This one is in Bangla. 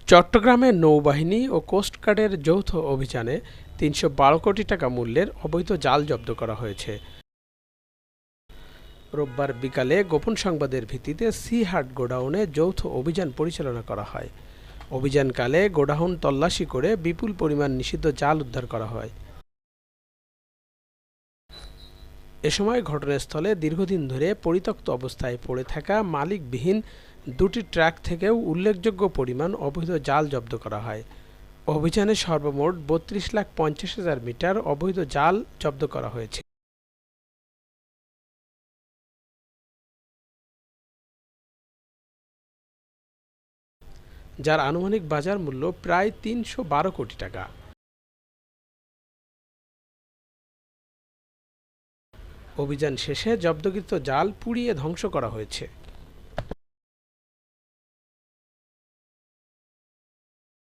চট্টগ্রামে নৌবাহিনী ও কোস্টগার্ডের যৌথ অভিযানে ৩১২ কোটি টাকা মূল্যের অবৈধ জাল জব্দ করা হয়েছে। রোববার বিকালে গোপন সংবাদের ভিত্তিতে সি-হাট গোডাউনে যৌথ অভিযান পরিচালনা করা হয়। অভিযানকালে গোডাউন তল্লাশি করে বিপুল পরিমাণ নিষিদ্ধ জাল উদ্ধার করা হয়। এ সময় ঘটনাস্থলে দীর্ঘদিন ধরে পরিত্যক্ত অবস্থায় পড়ে থাকা মালিকবিহীন দুটি ট্রাক থেকেও উল্লেখযোগ্য পরিমাণ অবৈধ জাল জব্দ করা হয়। অভিযানে সর্বমোট ৩২,৫০,০০০ মিটার অবৈধ জাল জব্দ করা হয়েছে, যার আনুমানিক বাজার মূল্য প্রায় ৩১২ কোটি টাকা। অভিযান শেষে জব্দকৃত জাল পুড়িয়ে ধ্বংস করা হয়েছে।